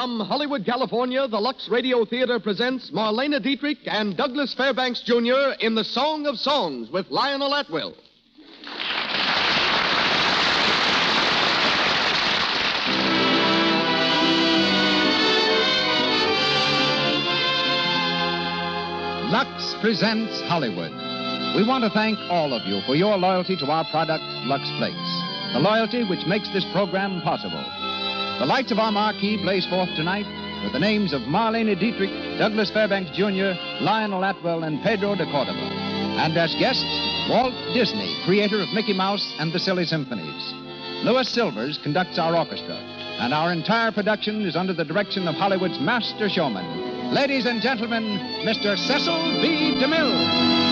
From Hollywood, California, the Lux Radio Theatre presents Marlene Dietrich and Douglas Fairbanks, Jr. in The Song of Songs with Lionel Atwill. Lux presents Hollywood. We want to thank all of you for your loyalty to our product, Lux Flakes. The loyalty which makes this program possible. The lights of our marquee blaze forth tonight with the names of Marlene Dietrich, Douglas Fairbanks Jr., Lionel Atwill, and Pedro de Cordova. And as guests, Walt Disney, creator of Mickey Mouse and the Silly Symphonies. Louis Silvers conducts our orchestra, and our entire production is under the direction of Hollywood's master showman. Ladies and gentlemen, Mr. Cecil B. DeMille.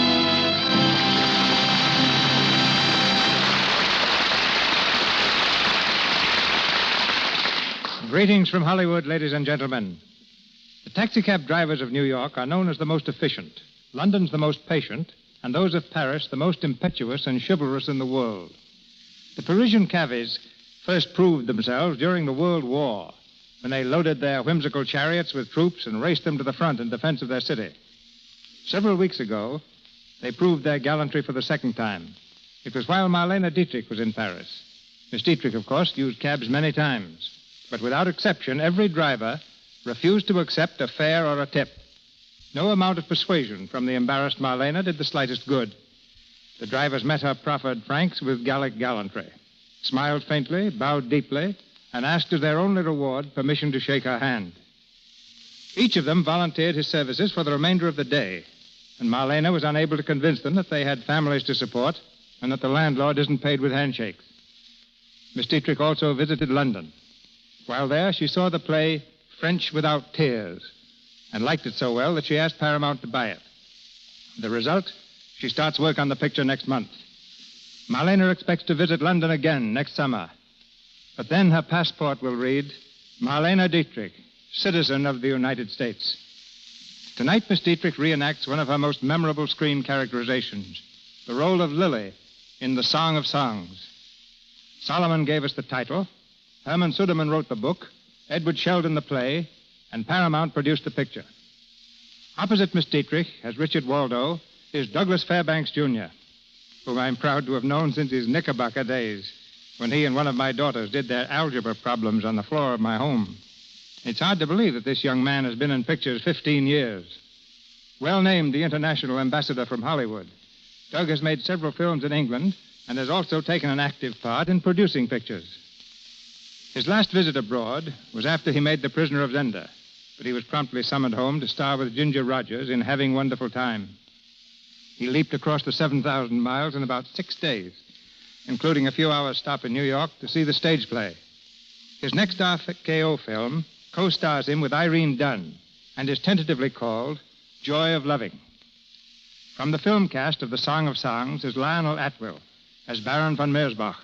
Greetings from Hollywood, ladies and gentlemen. The taxicab drivers of New York are known as the most efficient, London's the most patient, and those of Paris the most impetuous and chivalrous in the world. The Parisian cabbies first proved themselves during the World War, when they loaded their whimsical chariots with troops and raced them to the front in defense of their city. Several weeks ago, they proved their gallantry for the second time. It was while Marlene Dietrich was in Paris. Miss Dietrich, of course, used cabs many times. But without exception, every driver refused to accept a fare or a tip. No amount of persuasion from the embarrassed Marlene did the slightest good. The drivers met her proffered francs with Gallic gallantry, smiled faintly, bowed deeply, and asked as their only reward permission to shake her hand. Each of them volunteered his services for the remainder of the day, and Marlene was unable to convince them that they had families to support and that the landlord isn't paid with handshakes. Miss Dietrich also visited London. While there, she saw the play French Without Tears and liked it so well that she asked Paramount to buy it. The result, she starts work on the picture next month. Marlene expects to visit London again next summer. But then her passport will read, Marlene Dietrich, citizen of the United States. Tonight, Miss Dietrich reenacts one of her most memorable screen characterizations, the role of Lily in The Song of Songs. Solomon gave us the title, Herman Suderman wrote the book, Edward Sheldon the play, and Paramount produced the picture. Opposite Miss Dietrich, as Richard Waldo, is Douglas Fairbanks, Jr., whom I'm proud to have known since his Knickerbocker days, when he and one of my daughters did their algebra problems on the floor of my home. It's hard to believe that this young man has been in pictures 15 years. Well named the international ambassador from Hollywood, Doug has made several films in England and has also taken an active part in producing pictures. His last visit abroad was after he made The Prisoner of Zenda, but he was promptly summoned home to star with Ginger Rogers in Having Wonderful Time. He leaped across the 7,000 miles in about 6 days, including a few hours' stop in New York to see the stage play. His next RKO film co-stars him with Irene Dunn and is tentatively called Joy of Loving. From the film cast of The Song of Songs is Lionel Atwill as Baron von Merzbach.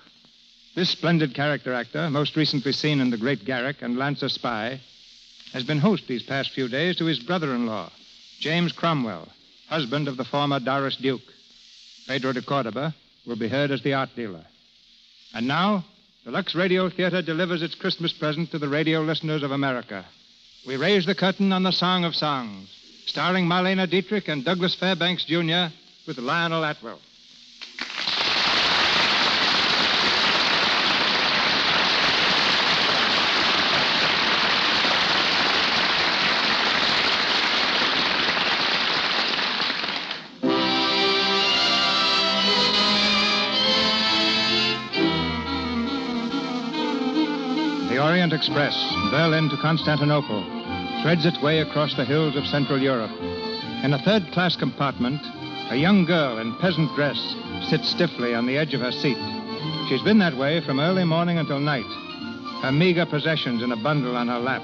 This splendid character actor, most recently seen in The Great Garrick and Lancer Spy, has been host these past few days to his brother-in-law, James Cromwell, husband of the former Doris Duke. Pedro de Cordova will be heard as the art dealer. And now, the Lux Radio Theatre delivers its Christmas present to the radio listeners of America. We raise the curtain on The Song of Songs, starring Marlene Dietrich and Douglas Fairbanks, Jr., with Lionel Atwill. The Orient Express, Berlin to Constantinople, threads its way across the hills of Central Europe. In a third-class compartment, a young girl in peasant dress sits stiffly on the edge of her seat. She's been that way from early morning until night, her meager possessions in a bundle on her lap.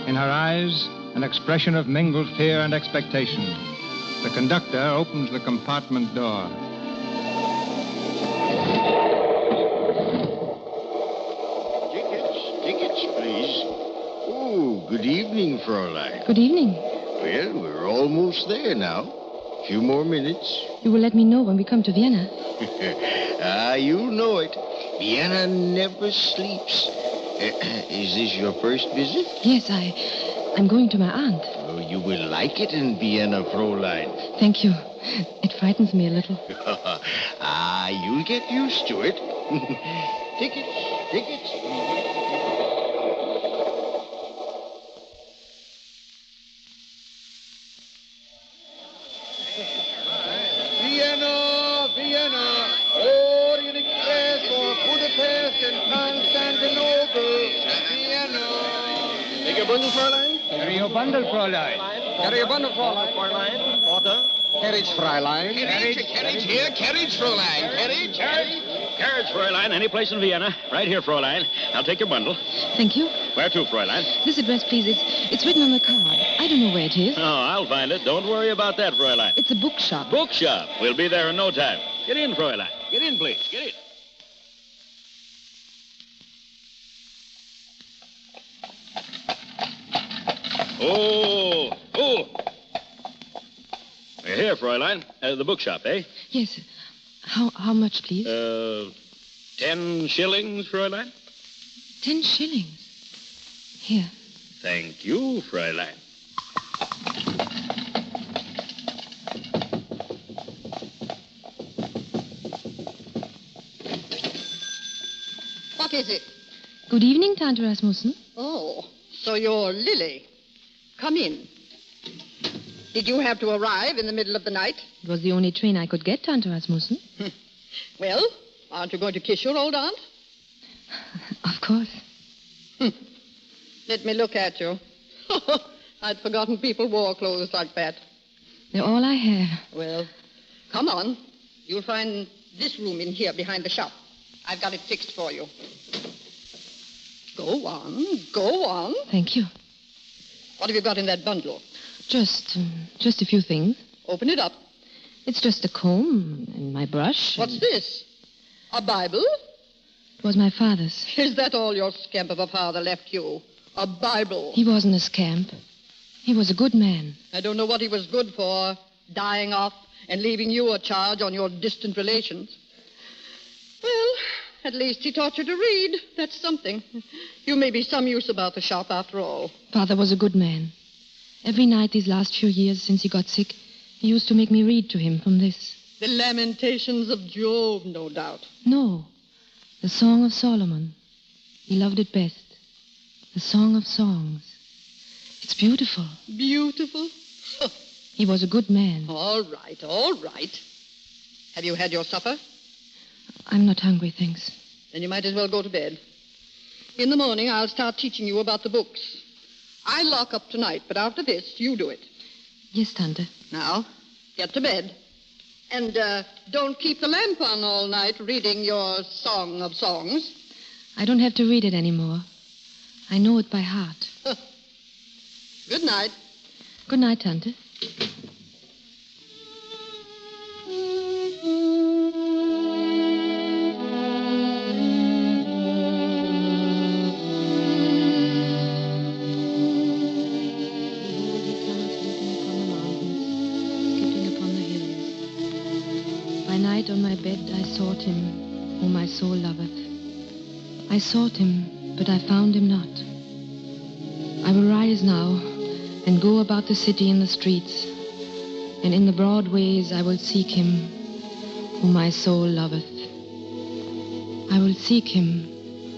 In her eyes, an expression of mingled fear and expectation. The conductor opens the compartment door. Tickets, please. Oh, good evening, Fräulein. Good evening. Well, we're almost there now. A few more minutes. You will let me know when we come to Vienna. You know it. Vienna never sleeps. Is this your first visit? Yes, I'm going to my aunt. Oh, you will like it in Vienna, Fräulein. Thank you. It frightens me a little. You'll get used to it. Tickets. Vienna, Orient Express for Budapest and Constantinople. Vienna. Take your bundle, Fräulein. Carry your bundle, Fräulein. Carry your bundle, Fräulein. Porter. Carriage, Fräulein. Carriage here, carriage, Fräulein. Carriage, Fräulein. Any place in Vienna. Right here, Fräulein. I'll take your bundle. Thank you. Where to, Fräulein? This address, please. It's written on the card. I don't know where it is. Oh, I'll find it. Don't worry about that, Fräulein. It's a bookshop. Bookshop. We'll be there in no time. Get in, Fräulein. Get in, please. Get in. Oh. Here, Fräulein. The bookshop, eh? Yes. How much, please? 10 shillings, Fräulein. 10 shillings. Here. Thank you, Fräulein. What is it? Good evening, Tante Rasmussen. Oh, so you're Lily. Come in. Did you have to arrive in the middle of the night? It was the only train I could get, Tante Rasmussen. Well, aren't you going to kiss your old aunt? Of course. Let me look at you. I'd forgotten people wore clothes like that. They're all I have. Well, come on. You'll find this room in here behind the shop. I've got it fixed for you. Go on. Thank you. What have you got in that bundle? Just a few things. Open it up. It's just a comb and my brush. What's this? A Bible? It was my father's. Is that all your scamp of a father left you? A Bible? He wasn't a scamp. He was a good man. I don't know what he was good for, dying off and leaving you a charge on your distant relations. Well, at least he taught you to read. That's something. You may be some use about the shop after all. Father was a good man. Every night these last few years since he got sick, he used to make me read to him from this. The Lamentations of Job, no doubt. No, the Song of Solomon. He loved it best. The Song of Songs. It's beautiful. Beautiful? He was a good man. All right. Have you had your supper? I'm not hungry, thanks. Then you might as well go to bed. In the morning, I'll start teaching you about the books. I lock up tonight, but after this, you do it. Yes, Tante. Now, get to bed. And don't keep the lamp on all night reading your Song of Songs. I don't have to read it anymore. I know it by heart. Good night. Good night, Tante. On my bed I sought him, whom my soul loveth. I sought him, but I found him not. I will rise now and go about the city in the streets, and in the broad ways I will seek him, whom my soul loveth. I will seek him,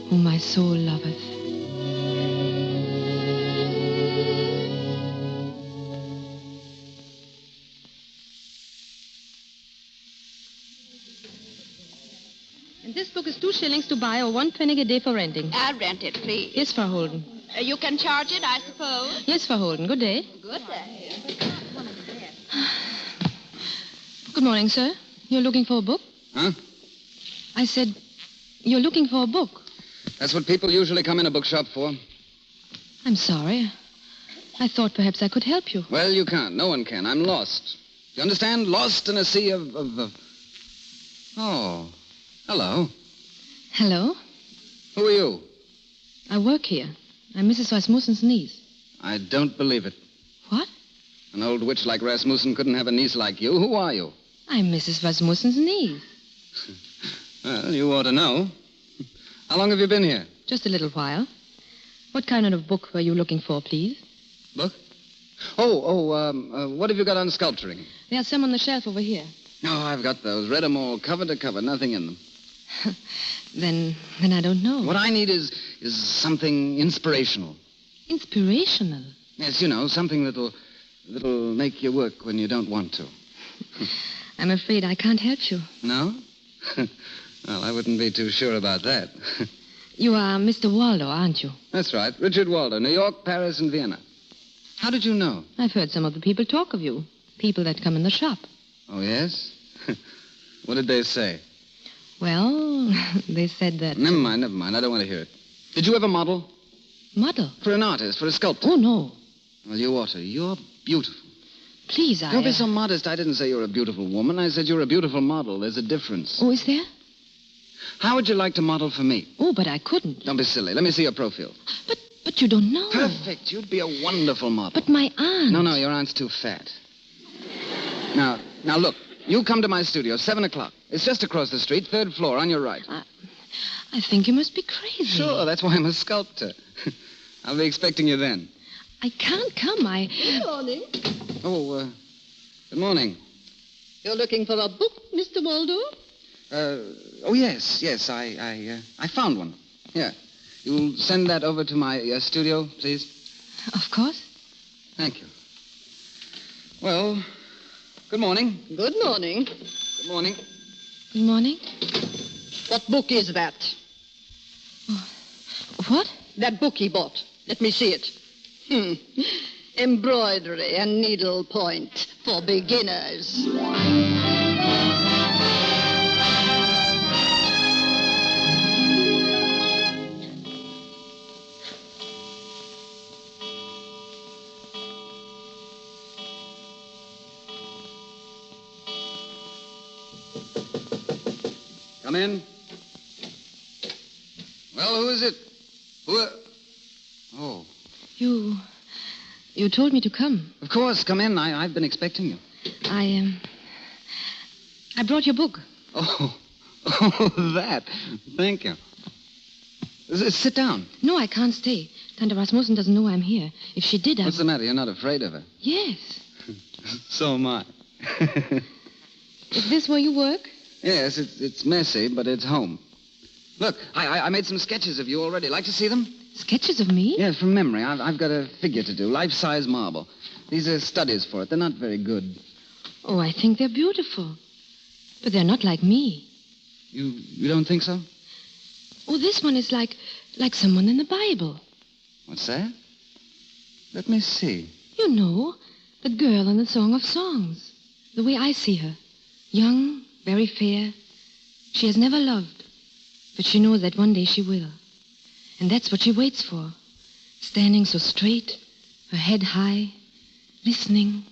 whom my soul loveth. This book is 2 shillings to buy or 1 penny a day for renting. I'll rent it, please. Yes, Frau Holden. You can charge it, I suppose? Yes, Frau Holden. Good day. Good day. Good morning, sir. You're looking for a book? Huh? I said, you're looking for a book. That's what people usually come in a bookshop for. I'm sorry. I thought perhaps I could help you. Well, you can't. No one can. I'm lost. You understand? Lost in a sea of... Oh... Hello. Hello? Who are you? I work here. I'm Mrs. Rasmussen's niece. I don't believe it. What? An old witch like Rasmussen couldn't have a niece like you. Who are you? I'm Mrs. Rasmussen's niece. Well, you ought to know. How long have you been here? Just a little while. What kind of book were you looking for, please? Book? What have you got on sculpturing? There's some on the shelf over here. Oh, I've got those. Read them all, cover to cover, nothing in them. Then I don't know. What I need is something inspirational. Inspirational? Yes, you know, something that'll make you work when you don't want to. I'm afraid I can't help you. No? Well, I wouldn't be too sure about that. You are Mr. Waldo, aren't you? That's right. Richard Waldo, New York, Paris, and Vienna. How did you know? I've heard some of the people talk of you. People that come in the shop. Oh, yes? What did they say? Well, they said that... Never mind. I don't want to hear it. Did you ever model? Model? For an artist, for a sculptor? Oh, no. Well, you ought to. You're beautiful. Please, Don't be so modest. I didn't say you're a beautiful woman. I said you're a beautiful model. There's a difference. Oh, is there? How would you like to model for me? Oh, but I couldn't. Don't be silly. Let me see your profile. But you don't know. Perfect. You'd be a wonderful model. But my aunt... No, your aunt's too fat. Now, look. You come to my studio, 7 o'clock. It's just across the street, 3rd floor, on your right. I think you must be crazy. Sure, that's why I'm a sculptor. I'll be expecting you then. I can't come. Good morning. Oh, good morning. You're looking for a book, Mr. Waldo? Yes. I found one. Yeah. You'll send that over to my studio, please? Of course. Thank you. Well, good morning. Good morning. Good morning. Good morning. What book is that? Oh, what? That book he bought. Let me see it. Embroidery and needlepoint for beginners. Come in. Well, who is it? Oh. You told me to come. Of course, come in. I've been expecting you. I brought your book. Oh, that. Thank you. Sit down. No, I can't stay. Tante Rasmussen doesn't know I'm here. If she did, What's the matter? You're not afraid of her? Yes. So am I. Is this where you work? Yes, it's messy, but it's home. Look, I made some sketches of you already. Like to see them? Sketches of me? Yes, from memory. I've got a figure to do, life-size marble. These are studies for it. They're not very good. Oh, I think they're beautiful. But they're not like me. You don't think so? Oh, this one is like someone in the Bible. What's that? Let me see. You know, the girl in the Song of Songs. The way I see her. Young, very fair. She has never loved. But she knows that one day she will. And that's what she waits for. Standing so straight, her head high, listening,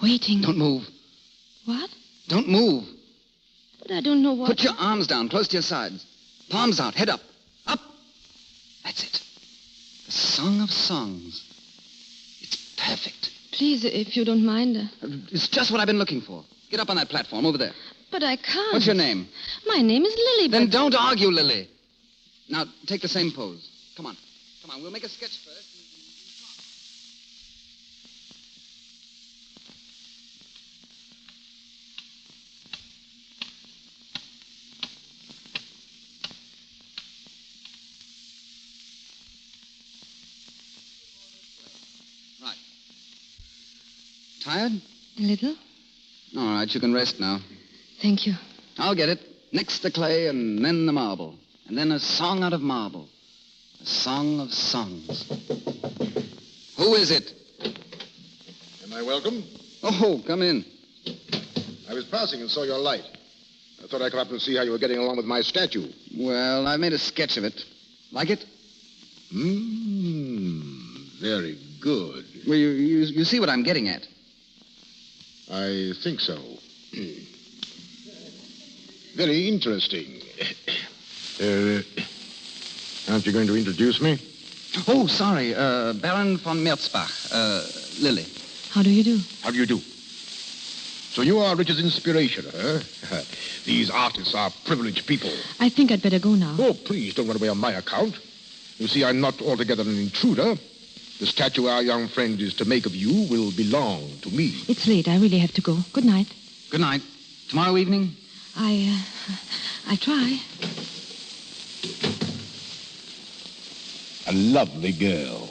waiting. Don't move. What? Don't move. But I don't know what... Put your arms down, close to your sides. Palms out, head up. Up. That's it. The Song of Songs. It's perfect. Please, if you don't mind. It's just what I've been looking for. Get up on that platform over there. But I can't. What's your name? My name is Lily, Then don't argue, Lily. Now, take the same pose. Come on. We'll make a sketch first. Right. Tired? A little. All right, you can rest now. Thank you. I'll get it. Next the clay and then the marble. And then a song out of marble. A song of songs. Who is it? Am I welcome? Oh, come in. I was passing and saw your light. I thought I'd come up and see how you were getting along with my statue. Well, I made a sketch of it. Like it? Very good. Well, you see what I'm getting at. I think so. Very interesting. Aren't you going to introduce me? Oh, sorry. Baron von Merzbach. Lily. How do you do? How do you do? So you are Richard's inspiration, huh? These artists are privileged people. I think I'd better go now. Oh, please, don't run away on my account. You see, I'm not altogether an intruder. The statue our young friend is to make of you will belong to me. It's late. I really have to go. Good night. Good night. Tomorrow evening? I'll try. A lovely girl.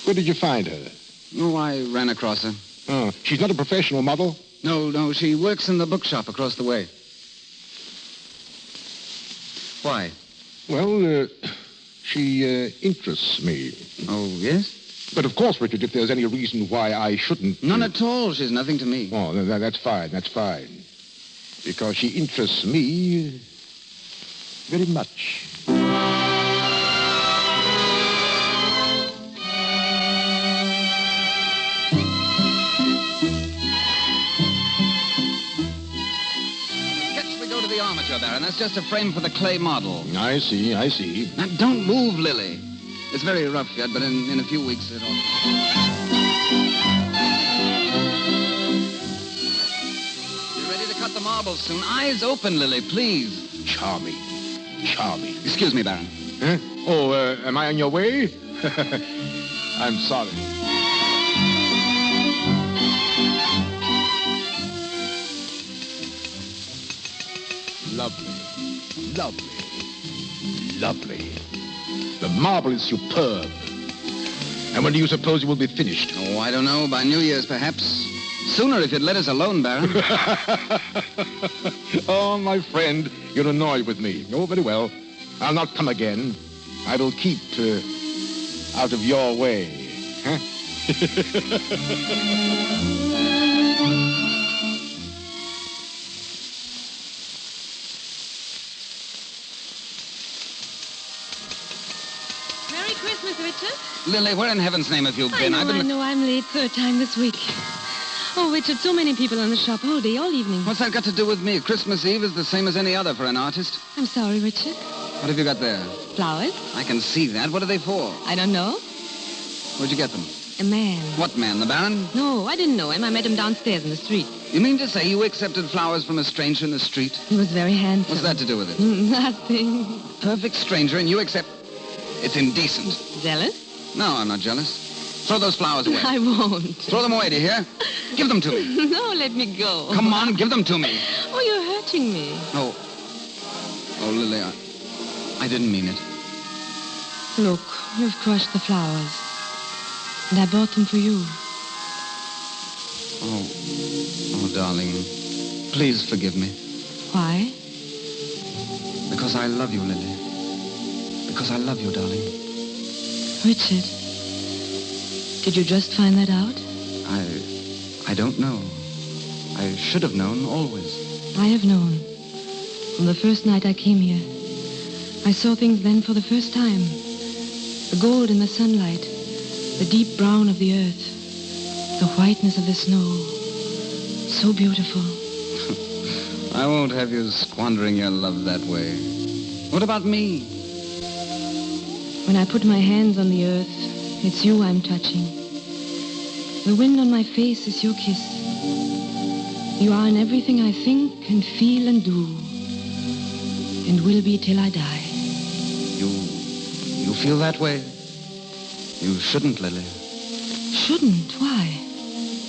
Where did you find her? Oh, I ran across her. Oh, she's not a professional model? No, she works in the bookshop across the way. Why? Well, she interests me. Oh, yes? But of course, Richard, if there's any reason why I shouldn't... None at all. She's nothing to me. Oh, that's fine. Because she interests me very much. Armature, Baron. That's just a frame for the clay model. I see. Now, don't move, Lily. It's very rough yet, but in a few weeks it'll... Be ready to cut the marbles soon. Eyes open, Lily, please. Charming. Excuse me, Baron. Huh? Oh, am I on your way? I'm sorry. Lovely. The marble is superb. And when do you suppose it will be finished? Oh, I don't know. By New Year's, perhaps. Sooner if you'd let us alone, Baron. Oh, my friend, you're annoyed with me. Oh, very well. I'll not come again. I will keep out of your way. Huh? Richard? Lily, where in heaven's name have you been? I know. I'm late third time this week. Oh, Richard, so many people in the shop all day, all evening. What's that got to do with me? Christmas Eve is the same as any other for an artist. I'm sorry, Richard. What have you got there? Flowers. I can see that. What are they for? I don't know. Where'd you get them? A man. What man, the Baron? No, I didn't know him. I met him downstairs in the street. You mean to say you accepted flowers from a stranger in the street? He was very handsome. What's that to do with it? Nothing. Perfect stranger, and you accept... It's indecent. Jealous? No, I'm not jealous. Throw those flowers away. I won't. Throw them away, do you hear? Give them to me. No, let me go. Come on, give them to me. Oh, you're hurting me. Oh, Lily, I didn't mean it. Look, you've crushed the flowers. And I bought them for you. Oh, darling, please forgive me. Why? Because I love you, Lily. Because I love you, darling. Richard, did you just find that out? I don't know. I should have known always. I have known. From the first night I came here. I saw things then for the first time. The gold in the sunlight, the deep brown of the earth, the whiteness of the snow. So beautiful. I won't have you squandering your love that way. What about me? When I put my hands on the earth, it's you I'm touching. The wind on my face is your kiss. You are in everything I think and feel and do, and will be till I die. You feel that way? You shouldn't, Lily. Shouldn't? Why?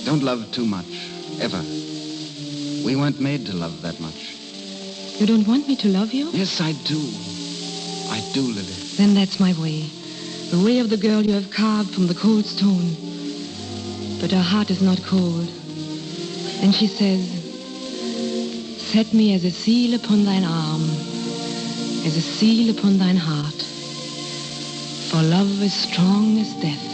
Don't love too much, ever. We weren't made to love that much. You don't want me to love you? Yes, I do. I do, Lily. Then that's my way. The way of the girl you have carved from the cold stone. But her heart is not cold. And she says, set me as a seal upon thine arm, as a seal upon thine heart. For love is strong as death.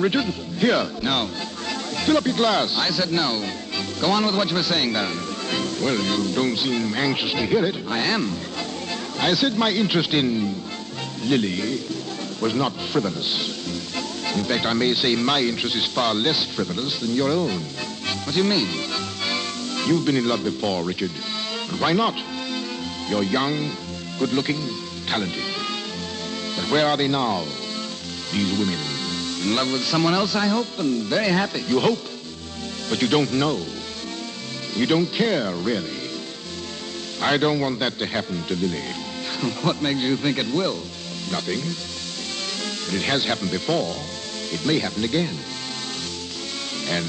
Richard? Here. No. Fill up your glass. I said no. Go on with what you were saying, Baron. Well, you don't seem anxious to hear it. I am. I said my interest in Lily was not frivolous. In fact, I may say my interest is far less frivolous than your own. What do you mean? You've been in love before, Richard. And why not? You're young, good-looking, talented. But where are they now, these women? In love with someone else, I hope, and very happy. You hope, but you don't know. You don't care, really. I don't want that to happen to Lily. What makes you think it will? Nothing. But it has happened before. It may happen again. And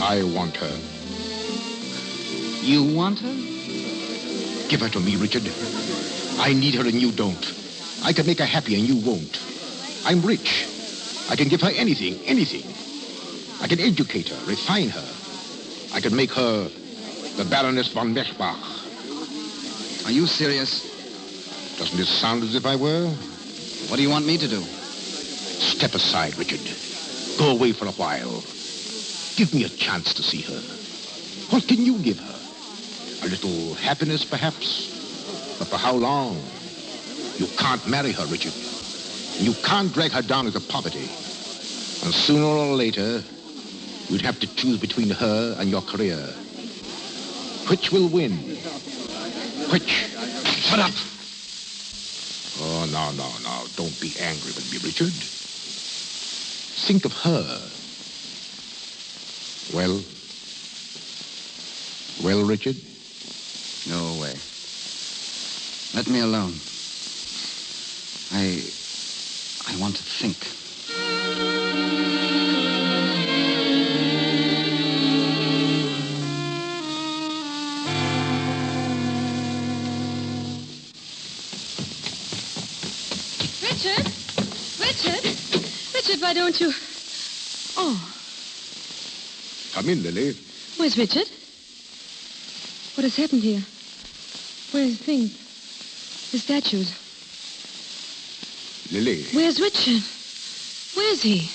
I want her. You want her? Give her to me, Richard. I need her and you don't. I can make her happy and you won't. I'm rich. I can give her anything, anything. I can educate her, refine her. I can make her the Baroness von Merzbach. Are you serious? Doesn't it sound as if I were? What do you want me to do? Step aside, Richard. Go away for a while. Give me a chance to see her. What can you give her? A little happiness, perhaps? But for how long? You can't marry her, Richard. You can't drag her down into poverty. And sooner or later, you'd have to choose between her and your career. Which will win? Which? Shut up! Oh, no. Don't be angry with me, Richard. Think of her. Well, Richard? No way. Let me alone. I want to think. Richard, why don't you... Oh. Come in, Lily. Where's Richard? What has happened here? Where's the thing? The statues. Lily. Where's Richard? Where's he?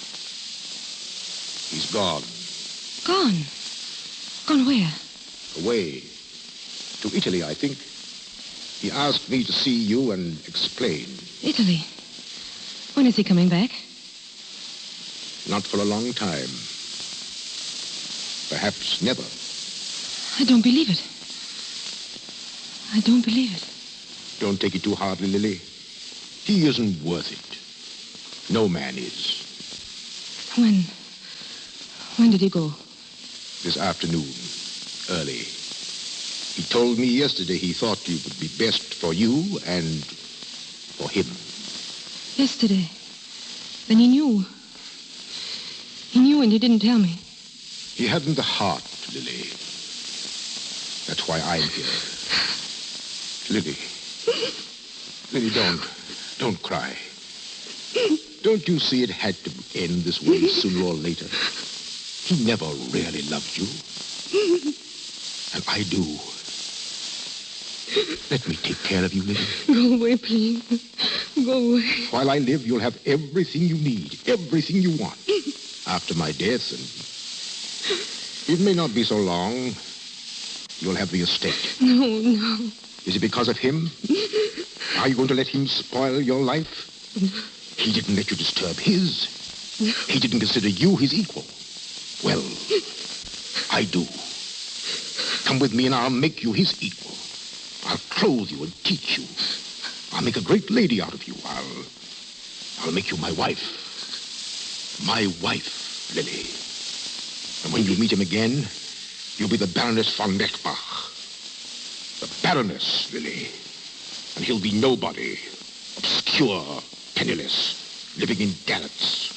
He's gone. Gone? Gone where? Away. To Italy, I think. He asked me to see you and explain. Italy? When is he coming back? Not for a long time. Perhaps never. I don't believe it. I don't believe it. Don't take it too hardly, Lily. He isn't worth it. No man is. When did he go? This afternoon. Early. He told me yesterday he thought it would be best for you and for him. Yesterday? Then he knew. He knew and he didn't tell me. He hadn't the heart, Lily. That's why I'm here. Lily. Lily, don't cry. Don't you see it had to end this way sooner or later? He never really loved you. And I do. Let me take care of you, Lily. Go away, please. Go away. While I live, you'll have everything you need, everything you want. After my death, and it may not be so long, you'll have the estate. No. Is it because of him? Are you going to let him spoil your life? He didn't let you disturb his. He didn't consider you his equal. Well, I do. Come with me and I'll make you his equal. I'll clothe you and teach you. I'll make a great lady out of you. I'll make you my wife. My wife, Lily. And when you meet him again, you'll be the Baroness von Merzbach. The Baroness, Lily. And he'll be nobody. Obscure, penniless, living in garrets.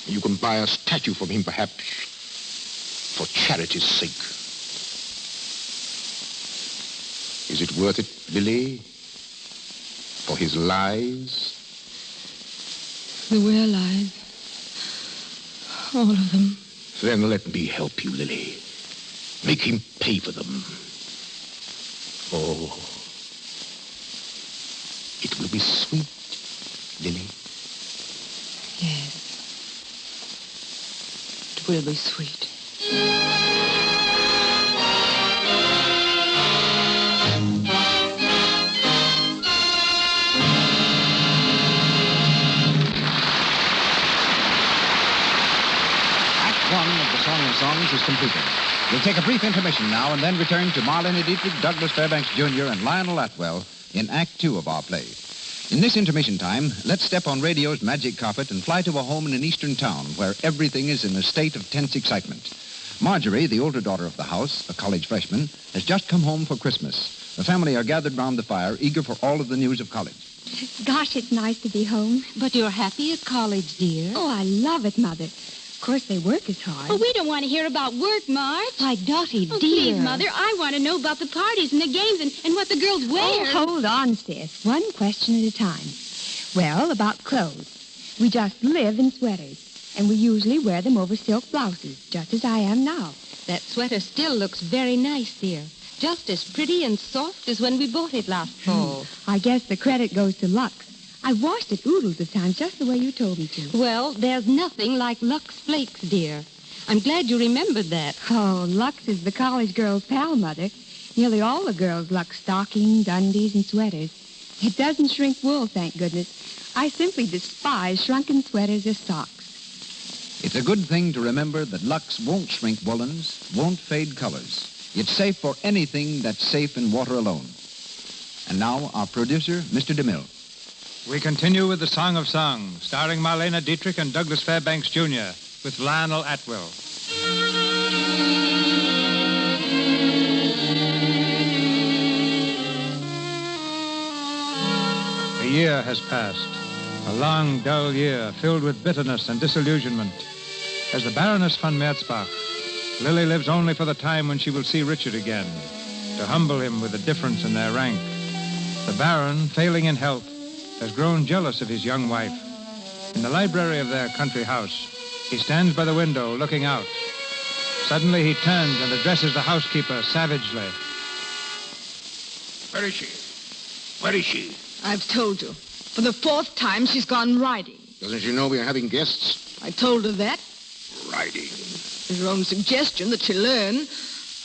And you can buy a statue from him, perhaps, for charity's sake. Is it worth it, Lily? For his lies? There were lies. All of them. Then let me help you, Lily. Make him pay for them. Oh. It will be sweet, Lily. Yes. It will be sweet. Songs is completed. We'll take a brief intermission now and then return to Marlene Dietrich, Douglas Fairbanks Jr., and Lionel Atwell in Act Two of our play. In this intermission time, let's step on radio's magic carpet and fly to a home in an eastern town where everything is in a state of tense excitement. Marjorie, the older daughter of the house, a college freshman, has just come home for Christmas. The family are gathered round the fire, eager for all of the news of college. Gosh, it's nice to be home. But you're happy at college, dear. Oh, I love it, Mother. Of course, they work as hard. Oh, we don't want to hear about work, Marge. Why, Dottie, Oh, dear. please, Mother, I want to know about the parties and the games and what the girls wear. Oh, hold on, sis. One question at a time. Well, about clothes. We just live in sweaters. And we usually wear them over silk blouses, just as I am now. That sweater still looks very nice, dear. Just as pretty and soft as when we bought it last fall. I guess the credit goes to Lux. I washed it oodles of times, just the way you told me to. Well, there's nothing like Lux Flakes, dear. I'm glad you remembered that. Oh, Lux is the college girl's pal, Mother. Nearly all the girls Lux stockings, undies, and sweaters. It doesn't shrink wool, thank goodness. I simply despise shrunken sweaters or socks. It's a good thing to remember that Lux won't shrink woolens, won't fade colors. It's safe for anything that's safe in water alone. And now, our producer, Mr. DeMille. We continue with the Song of Songs, starring Marlene Dietrich and Douglas Fairbanks Jr., with Lionel Atwell. A year has passed. A long, dull year filled with bitterness and disillusionment. As the Baroness von Merzbach, Lily lives only for the time when she will see Richard again, to humble him with the difference in their rank. The Baron, failing in health, has grown jealous of his young wife. In the library of their country house, he stands by the window looking out. Suddenly he turns and addresses the housekeeper savagely. Where is she? Where is she? I've told you. For the fourth time, she's gone riding. Doesn't she know we are having guests? I told her that. Riding. It's her own suggestion that she learn.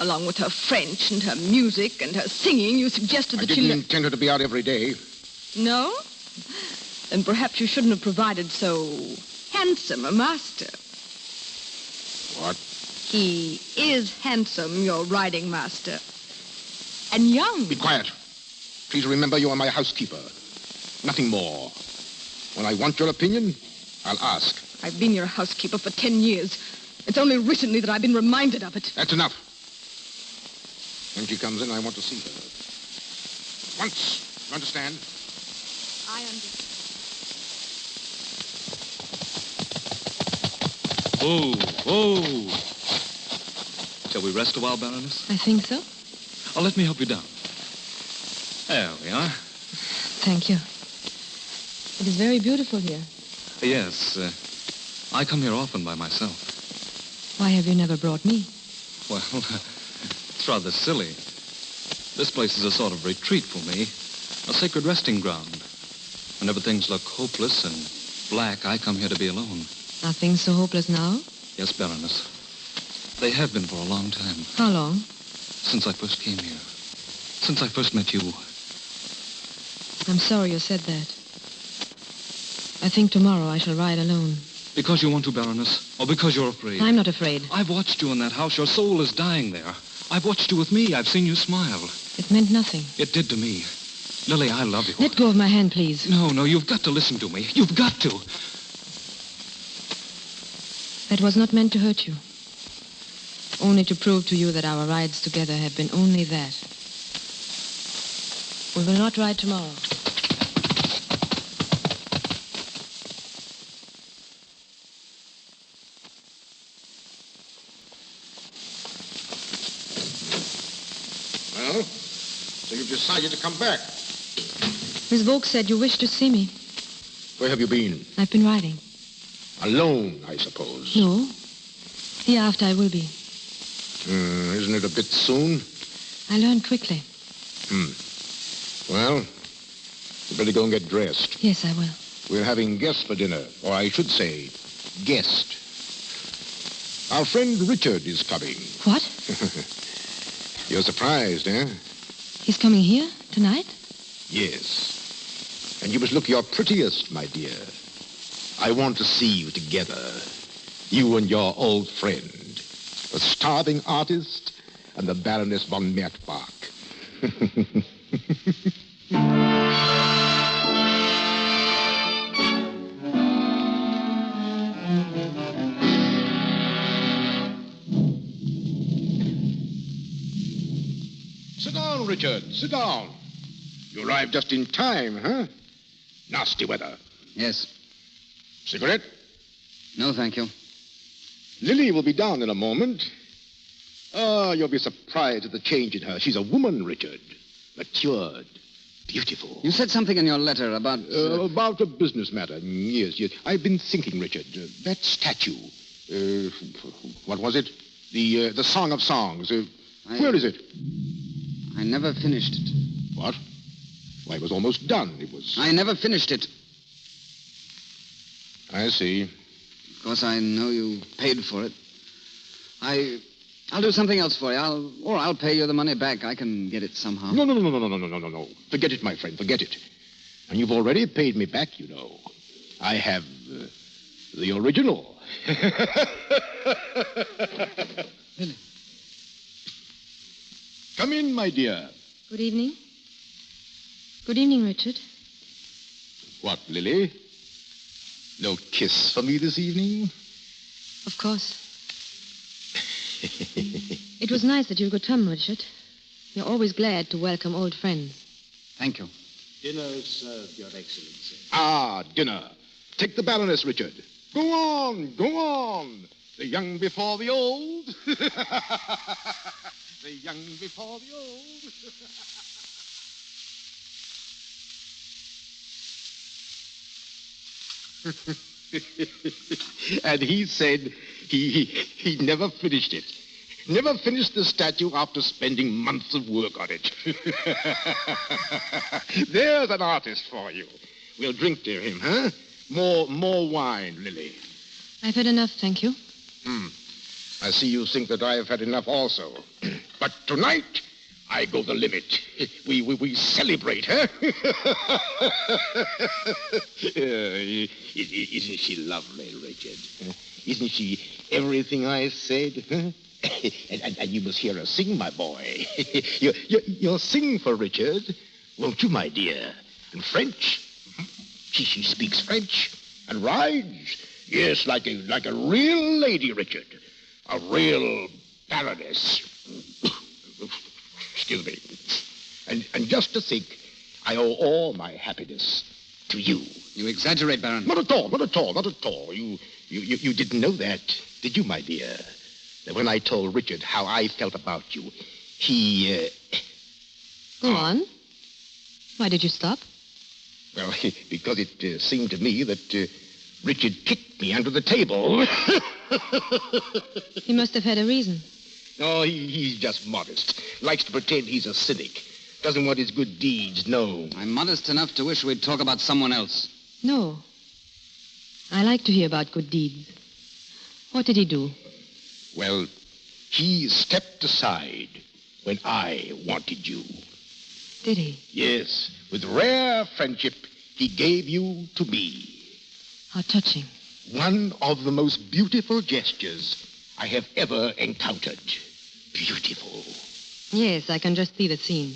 Along with her French and her music and her singing, you suggested that I she didn't intend her to be out every day. No? Then perhaps you shouldn't have provided so handsome a master. What? He is handsome, your riding master. And young. Be quiet. Please remember you are my housekeeper. Nothing more. When I want your opinion, I'll ask. I've been your housekeeper for 10 years. It's only recently that I've been reminded of it. That's enough. When she comes in, I want to see her. Once. You understand? I understand. Oh. Shall we rest a while, Baroness? I think so. Oh, let me help you down. There we are. Thank you. It is very beautiful here. Yes, I come here often by myself. Why have you never brought me? Well, it's rather silly. This place is a sort of retreat for me, a sacred resting ground. Whenever things look hopeless and black, I come here to be alone. Are things so hopeless now? Yes, Baroness. They have been for a long time. How long? Since I first came here. Since I first met you. I'm sorry you said that. I think tomorrow I shall ride alone. Because you want to, Baroness? Or because you're afraid? I'm not afraid. I've watched you in that house. Your soul is dying there. I've watched you with me. I've seen you smile. It meant nothing. It did to me. Lily, I love you. Let go of my hand, please. No, you've got to listen to me. You've got to. That was not meant to hurt you. Only to prove to you that our rides together have been only that. We will not ride tomorrow. Well, so you've decided to come back. Miss Volk said you wished to see me. Where have you been? I've been riding. Alone, I suppose. No. Hereafter I will be. Isn't it a bit soon? I learned quickly. Well, you better go and get dressed. Yes, I will. We're having guests for dinner, or I should say, guest. Our friend Richard is coming. What? You're surprised, eh? He's coming here tonight? Yes. And you must look your prettiest, my dear. I want to see you together. You and your old friend. the starving artist, and the Baroness von Merzbach. Sit down, Richard. Sit down. You arrived just in time, huh? Nasty weather. Yes. Cigarette? No, thank you. Lily will be down in a moment. Oh, you'll be surprised at the change in her. She's a woman, Richard. Matured. Beautiful. You said something in your letter about... About a business matter. Yes. I've been thinking, Richard. That statue. What was it? The Song of Songs. Where is it? I never finished it. What? Why, it was almost done. It was... I never finished it. I see. Of course, I know you paid for it. I'll do something else for you. I'll pay you the money back. I can get it somehow. No. Forget it, my friend. Forget it. And you've already paid me back, you know. I have the original. Really? Come in, my dear. Good evening. Good evening, Richard. What, Lily? No kiss for me this evening? Of course. It was nice that you could come, Richard. You're always glad to welcome old friends. Thank you. Dinner is served, Your Excellency. Ah, dinner. Take the Baroness, Richard. Go on. The young before the old. The young before the old. And he said he never finished it. Never finished the statue after spending months of work on it. There's an artist for you. We'll drink to him, huh? More wine, Lily. I've had enough, thank you. I see you think that I have had enough also. But tonight, I go the limit. We celebrate, huh? Isn't she lovely, Richard? Isn't she everything I said? Huh? And you must hear her sing, my boy. You'll sing for Richard, won't you, my dear? And French? She speaks French and rides. Yes, like a real lady, Richard. A real baroness. Excuse me. And just to think, I owe all my happiness to you. You exaggerate, Baron. Not at all. You didn't know that, did you, my dear? That when I told Richard how I felt about you, he... Go on. Why did you stop? Well, because it seemed to me that Richard kicked me under the table. He must have had a reason. No, he's just modest. Likes to pretend he's a cynic. Doesn't want his good deeds known. I'm modest enough to wish we'd talk about someone else. No. I like to hear about good deeds. What did he do? Well, he stepped aside when I wanted you. Did he? Yes. With rare friendship, he gave you to me. How touching. One of the most beautiful gestures I have ever encountered. Beautiful. Yes, I can just see the scene.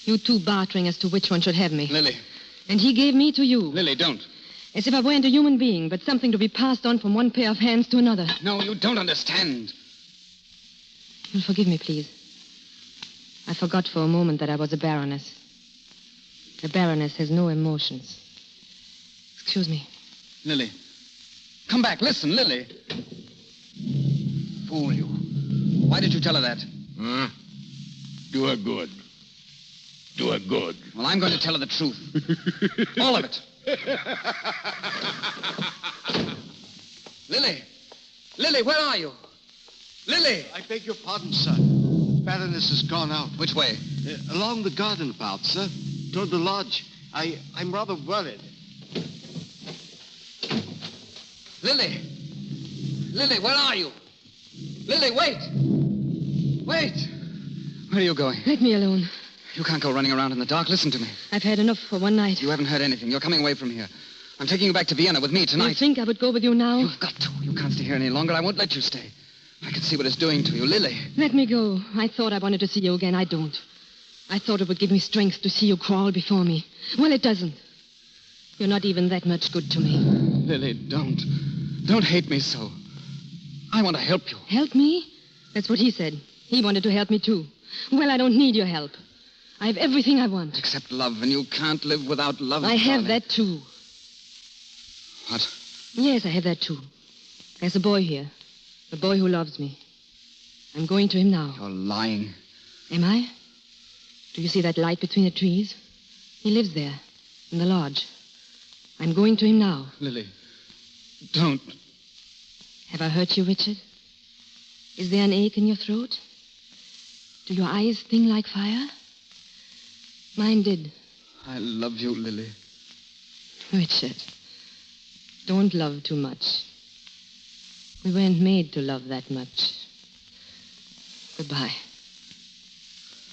You two bartering as to which one should have me. Lily. And he gave me to you. Lily, don't. As if I weren't a human being, but something to be passed on from one pair of hands to another. No, you don't understand. You'll forgive me, please. I forgot for a moment that I was a baroness. A baroness has no emotions. Excuse me. Lily. Come back. Listen, Lily. Fool you. Why did you tell her that? Do her good. Do her good. Well, I'm going to tell her the truth. All of it. Lily. Lily, where are you? Lily! I beg your pardon, sir. Baroness has gone out. Which way? Along the garden path, sir. Toward the lodge. I'm rather worried. Lily! Lily, where are you? Lily, wait! Wait! Where are you going? Let me alone. You can't go running around in the dark. Listen to me. I've had enough for one night. You haven't heard anything. You're coming away from here. I'm taking you back to Vienna with me tonight. You think I would go with you now? You've got to. You can't stay here any longer. I won't let you stay. I can see what it's doing to you, Lily. Let me go. I thought I wanted to see you again. I don't. I thought it would give me strength to see you crawl before me. Well, it doesn't. You're not even that much good to me. Lily, don't. Don't hate me so. I want to help you. Help me? That's what he said. He wanted to help me, too. Well, I don't need your help. I have everything I want. Except love, and you can't live without love. I have that, too. What? Yes, I have that, too. There's a boy here. A boy who loves me. I'm going to him now. You're lying. Am I? Do you see that light between the trees? He lives there, in the lodge. I'm going to him now. Lily, don't. Have I hurt you, Richard? Is there an ache in your throat? Do your eyes sting like fire? Mine did. I love you, Lily. Richard, don't love too much. We weren't made to love that much. Goodbye.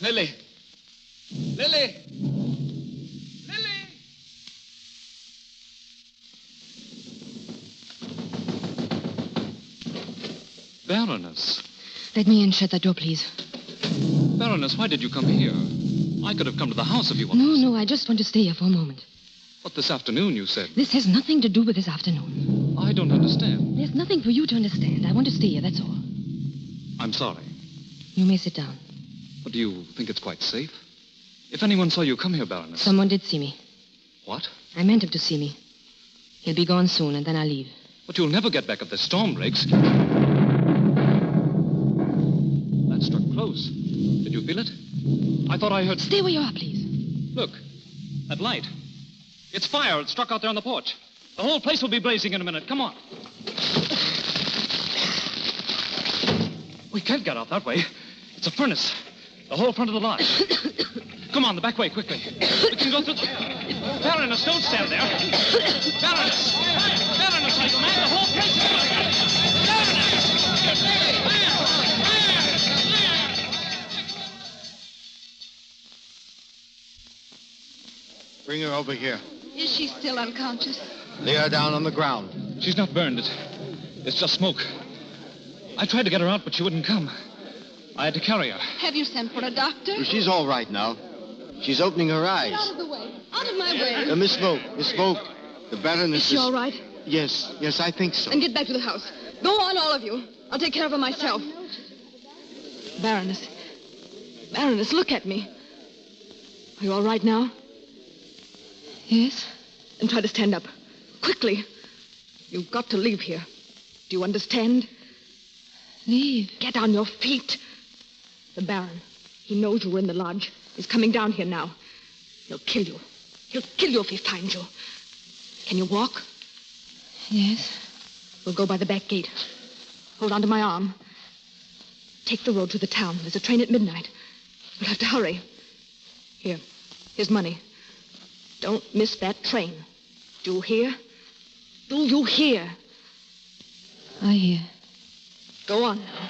Lily! Lily! Lily! Baroness. Let me in. Shut that door, please. Baroness, why did you come here? I could have come to the house if you wanted. No, I just want to stay here for a moment. But this afternoon, you said. This has nothing to do with this afternoon. I don't understand. There's nothing for you to understand. I want to stay here, that's all. I'm sorry. You may sit down. But do you think it's quite safe? If anyone saw you come here, Baroness... Someone did see me. What? I meant him to see me. He'll be gone soon, and then I'll leave. But you'll never get back if the storm breaks. That struck close. Did you feel it? I thought I heard... Stay where you are, please. Look, that light. It's fire. It struck out there on the porch. The whole place will be blazing in a minute. Come on. We can't get out that way. It's a furnace. The whole front of the lodge. Come on, the back way, quickly. We can go through the... Baroness, don't stand there. Baroness! Baroness, are you mad? The whole place is going. Bring her over here. Is she still unconscious? Lay her down on the ground. She's not burned. It's just smoke. I tried to get her out, but she wouldn't come. I had to carry her. Have you sent for a doctor? She's all right now. She's opening her eyes. Get out of the way. Out of my way. Miss Smoke. The Baroness Is she all right? Yes, I think so. Then get back to the house. Go on, all of you. I'll take care of her myself. Baroness. Baroness, look at me. Are you all right now? Yes? Then try to stand up. Quickly. You've got to leave here. Do you understand? Leave? Get on your feet. The Baron. He knows you were in the lodge. He's coming down here now. He'll kill you. He'll kill you if he finds you. Can you walk? Yes. We'll go by the back gate. Hold on to my arm. Take the road to the town. There's a train at midnight. We'll have to hurry. Here's money. Don't miss that train. Do you hear? Do you hear? I hear. Go on now.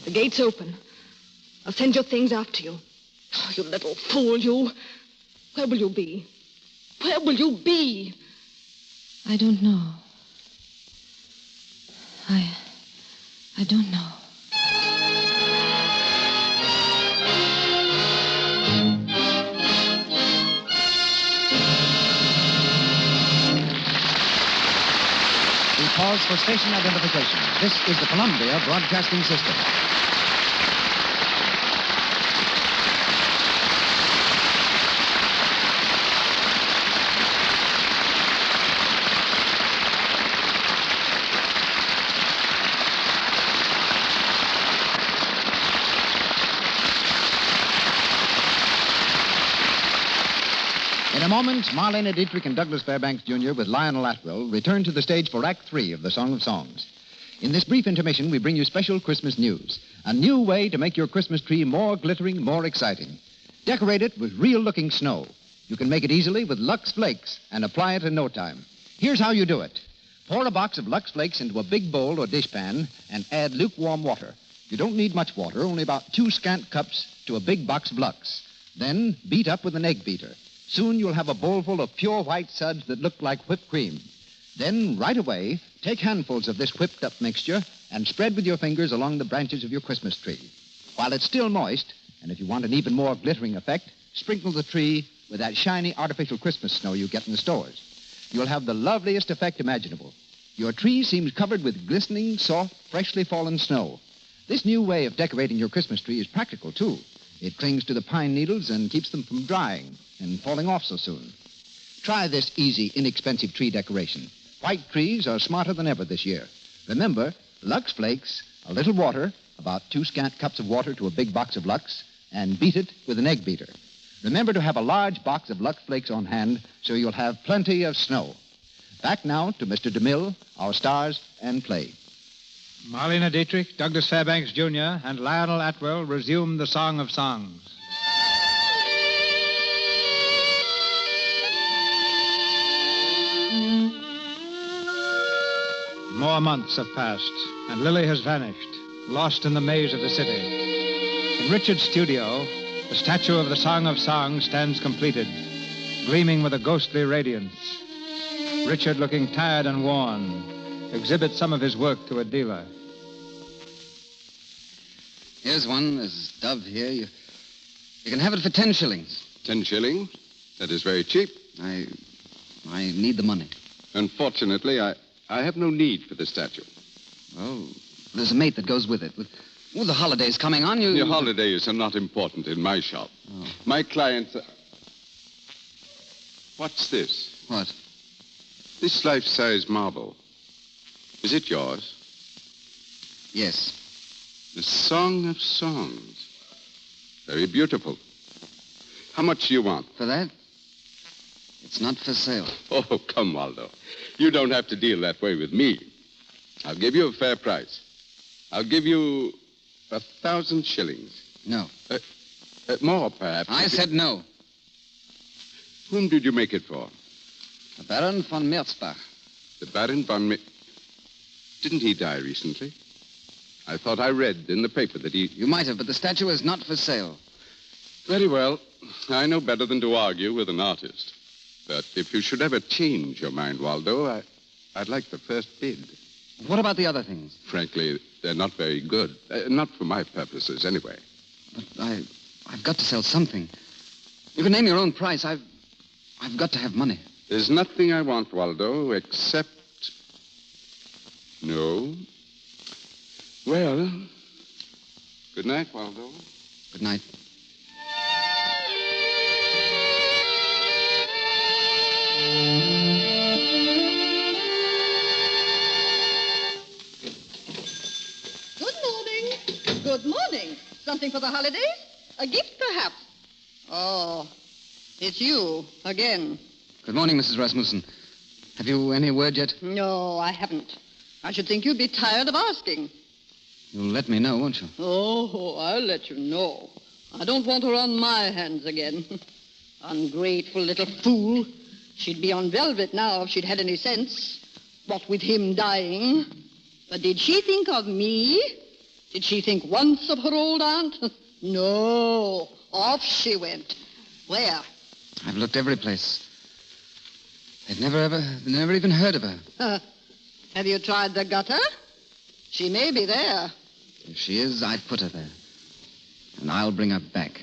The gate's open. I'll send your things after you. Oh, you little fool, you. Where will you be? Where will you be? I don't know. I don't know. We pause for station identification. This is the Columbia Broadcasting System. In a moment, Marlene Dietrich and Douglas Fairbanks Jr. with Lionel Atwill return to the stage for Act 3 of The Song of Songs. In this brief intermission, we bring you special Christmas news. A new way to make your Christmas tree more glittering, more exciting. Decorate it with real-looking snow. You can make it easily with Lux Flakes and apply it in no time. Here's how you do it. Pour a box of Lux Flakes into a big bowl or dishpan and add lukewarm water. You don't need much water, only about 2 scant cups to a big box of Lux. Then beat up with an egg beater. Soon you'll have a bowlful of pure white suds that look like whipped cream. Then, right away, take handfuls of this whipped-up mixture and spread with your fingers along the branches of your Christmas tree. While it's still moist, and if you want an even more glittering effect, sprinkle the tree with that shiny artificial Christmas snow you get in the stores. You'll have the loveliest effect imaginable. Your tree seems covered with glistening, soft, freshly fallen snow. This new way of decorating your Christmas tree is practical, too. It clings to the pine needles and keeps them from drying and falling off so soon. Try this easy, inexpensive tree decoration. White trees are smarter than ever this year. Remember, Lux Flakes, a little water, about 2 scant cups of water to a big box of Lux, and beat it with an egg beater. Remember to have a large box of Lux Flakes on hand so you'll have plenty of snow. Back now to Mr. DeMille, our stars, and play. Marlene Dietrich, Douglas Fairbanks Jr., and Lionel Atwell resume the Song of Songs. More months have passed, and Lily has vanished, lost in the maze of the city. In Richard's studio, the statue of the Song of Songs stands completed, gleaming with a ghostly radiance. Richard, looking tired and worn, exhibits some of his work to a dealer. Here's one. There's Dove here. You can have it for 10 shillings. 10 shillings? That is very cheap. I need the money. Unfortunately, I have no need for the statue. Oh, there's a mate that goes with it. With the holidays coming on, The holidays are not important in my shop. Oh. My clients... What's this? What? This life-size marble. Is it yours? Yes. The Song of Songs. Very beautiful. How much do you want? For that? It's not for sale. Oh, come, Waldo. You don't have to deal that way with me. I'll give you a fair price. I'll give you 1,000 shillings. No. More, perhaps. I said no. Whom did you make it for? The Baron von Merzbach. The Baron von Didn't he die recently? I thought I read in the paper that he... You might have, but the statue is not for sale. Very well. I know better than to argue with an artist. But if you should ever change your mind, Waldo, I'd like the first bid. What about the other things? Frankly, they're not very good. Not for my purposes, anyway. But I've got to sell something. You can name your own price. I've got to have money. There's nothing I want, Waldo, except... No. Well, good night, Waldo. Good night. Good morning. Good morning. Something for the holidays? A gift, perhaps? Oh, it's you again. Good morning, Mrs. Rasmussen. Have you any word yet? No, I haven't. I should think you'd be tired of asking. You'll let me know, won't you? Oh, I'll let you know. I don't want her on my hands again. Ungrateful little fool. She'd be on velvet now if she'd had any sense. What with him dying. But did she think of me? Did she think once of her old aunt? No. Off she went. Where? I've looked every place. They've never even heard of her. Have you tried the gutter? She may be there. If she is, I'd put her there. And I'll bring her back.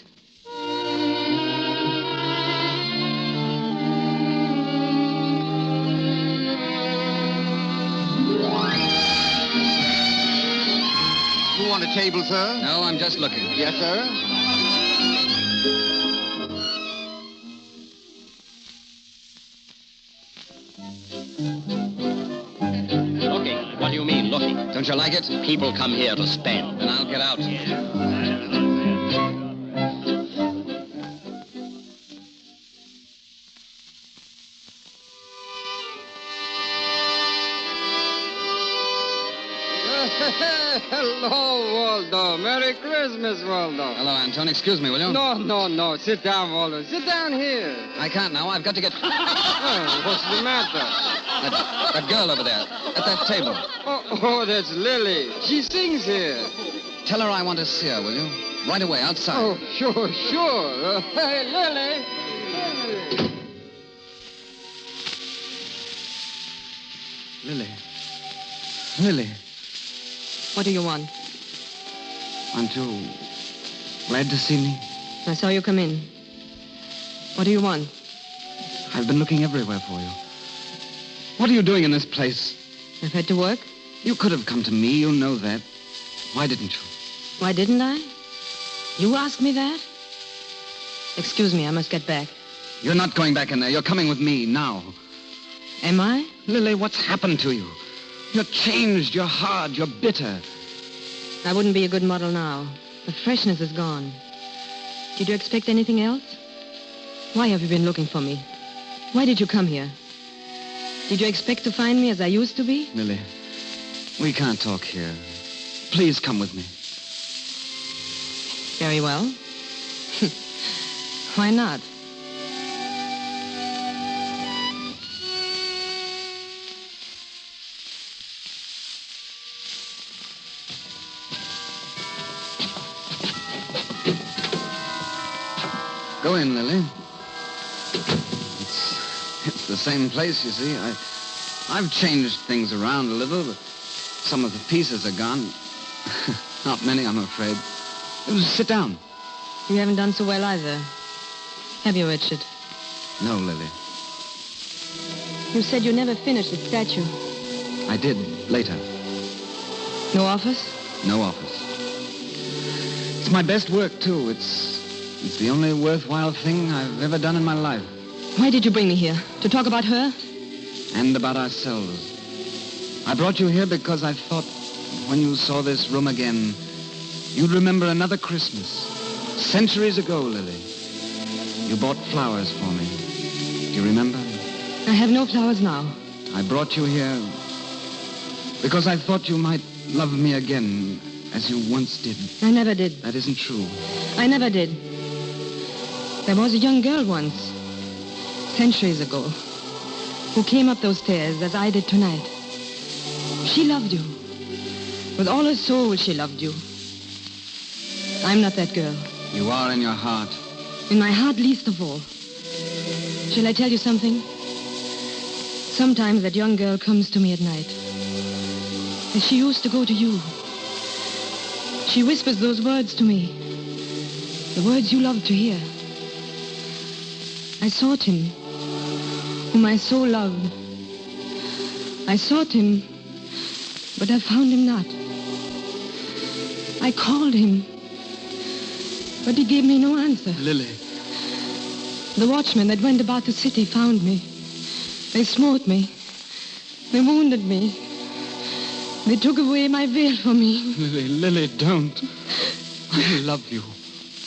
You want a table, sir? No, I'm just looking. Yes, sir. Looking? What do you mean, looking? Don't you like it? People come here to spend. Then I'll get out. Hello, Waldo. Merry Christmas, Waldo. Hello, Anton. Excuse me, will you? No. Sit down, Waldo. Sit down here. I can't now. I've got to get... Oh, what's the matter? That girl over there, at that table. Oh, that's Lily. She sings here. Tell her I want to see her, will you? Right away, outside. Oh, sure. Hey, Lily. Lily. What do you want? Aren't you glad to see me? I saw you come in. What do you want? I've been looking everywhere for you. What are you doing in this place? I've had to work. You could have come to me, you know that. Why didn't you? Why didn't I? You asked me that? Excuse me, I must get back. You're not going back in there. You're coming with me now. Am I? Lily, what's happened to you? You're changed, you're hard, you're bitter. I wouldn't be a good model now. The freshness is gone. Did you expect anything else? Why have you been looking for me? Why did you come here? Did you expect to find me as I used to be? Lily, we can't talk here. Please come with me. Very well. Why not? Go in, Lily. It's the same place, you see. I've changed things around a little, but some of the pieces are gone. Not many, I'm afraid. Sit down. You haven't done so well either. Have you, Richard? No, Lily. You said you never finished the statue. I did, later. No office? No office. It's my best work, too. It's the only worthwhile thing I've ever done in my life. Why did you bring me here? To talk about her? And about ourselves. I brought you here because I thought when you saw this room again, you'd remember another Christmas. Centuries ago, Lily. You bought flowers for me. Do you remember? I have no flowers now. I brought you here because I thought you might love me again as you once did. I never did. That isn't true. I never did. There was a young girl once, centuries ago, who came up those stairs as I did tonight. She loved you. With all her soul, she loved you. I'm not that girl. You are in your heart. In my heart, least of all. Shall I tell you something? Sometimes that young girl comes to me at night, as she used to go to you. She whispers those words to me, the words you loved to hear. I sought him, whom I so loved. I sought him, but I found him not. I called him, but he gave me no answer. Lily. The watchmen that went about the city found me. They smote me. They wounded me. They took away my veil from me. Lily, don't. I love you.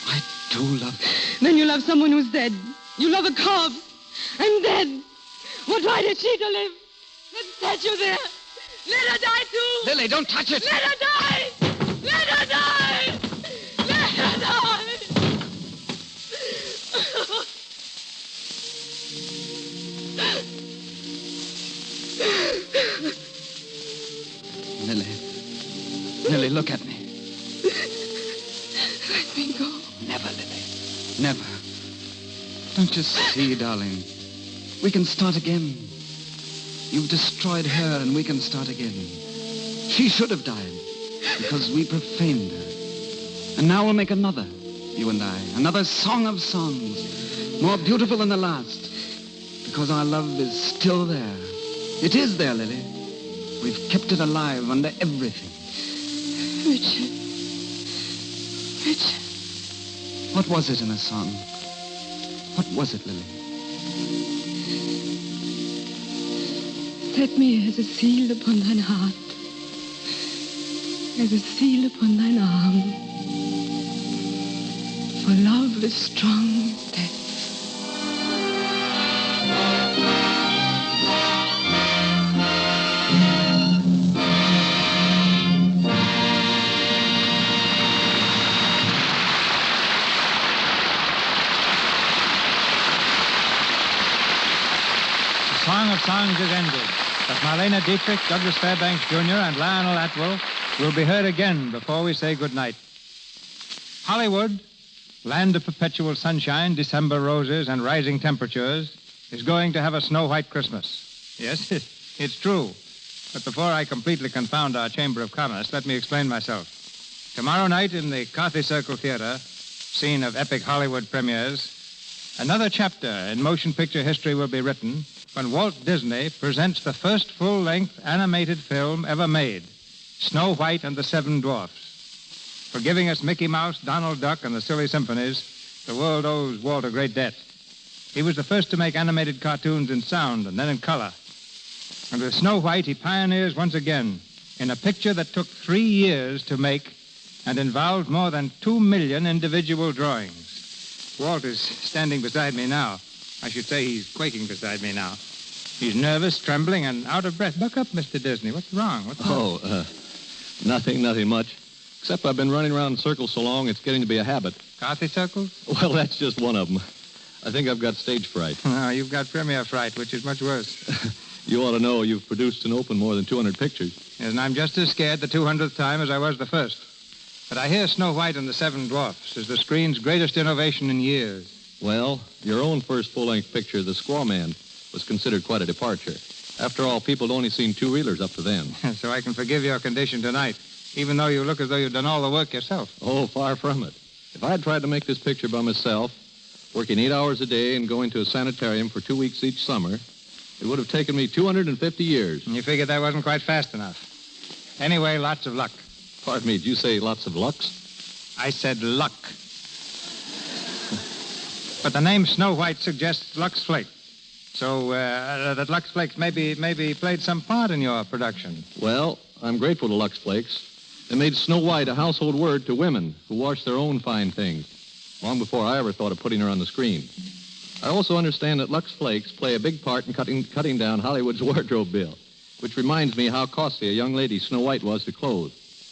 I do love you. Then you love someone who's dead. You love a corpse. I'm dead. What right has she to live? That statue there. Let her die too. Lily, don't touch it. Let her die. Let her die. Let her die. Lily, look at me. Let me go. Never, Lily. Never. Don't you see, darling? We can start again. You've destroyed her, and we can start again. She should have died, because we profaned her. And now we'll make another, you and I. Another song of songs, more beautiful than the last. Because our love is still there. It is there, Lily. We've kept it alive under everything. Richard. Richard. What was it in a song? What was it, Lily? Set me as a seal upon thine heart, as a seal upon thine arm. For love is strong as death. The Song of Songs is ended, but Marlene Dietrich, Douglas Fairbanks Jr., and Lionel Atwill will be heard again before we say goodnight. Hollywood, land of perpetual sunshine, December roses, and rising temperatures, is going to have a snow-white Christmas. Yes, it's true. But before I completely confound our Chamber of Commerce, let me explain myself. Tomorrow night in the Carthy Circle Theatre, scene of epic Hollywood premieres, another chapter in motion picture history will be written when Walt Disney presents the first full-length animated film ever made, Snow White and the Seven Dwarfs. For giving us Mickey Mouse, Donald Duck, and the Silly Symphonies, the world owes Walt a great debt. He was the first to make animated cartoons in sound and then in color. And with Snow White, he pioneers once again in a picture that took 3 years to make and involved more than 2 million individual drawings. Walt is standing beside me now. I should say he's quaking beside me now. He's nervous, trembling, and out of breath. Buck up, Mr. Disney. What's wrong? Nothing much. Except I've been running around in circles so long, it's getting to be a habit. Carthy circles? Well, that's just one of them. I think I've got stage fright. No, you've got premiere fright, which is much worse. You ought to know you've produced and opened more than 200 pictures. Yes, and I'm just as scared the 200th time as I was the first. But I hear Snow White and the Seven Dwarfs is the screen's greatest innovation in years. Well, your own first full-length picture, The Squaw Man, was considered quite a departure. After all, people had only seen two-reelers up to then. So I can forgive your condition tonight, even though you look as though you've done all the work yourself. Oh, far from it. If I'd tried to make this picture by myself, working 8 hours a day and going to a sanitarium for 2 weeks each summer, it would have taken me 250 years. And you figured that wasn't quite fast enough. Anyway, lots of luck. Pardon me, did you say lots of Lux? I said luck. But the name Snow White suggests Lux Flake. So that Lux Flakes maybe played some part in your production. Well, I'm grateful to Lux Flakes. They made Snow White a household word to women who wash their own fine things, long before I ever thought of putting her on the screen. I also understand that Lux Flakes play a big part in cutting down Hollywood's wardrobe bill, which reminds me how costly a young lady Snow White was to clothe.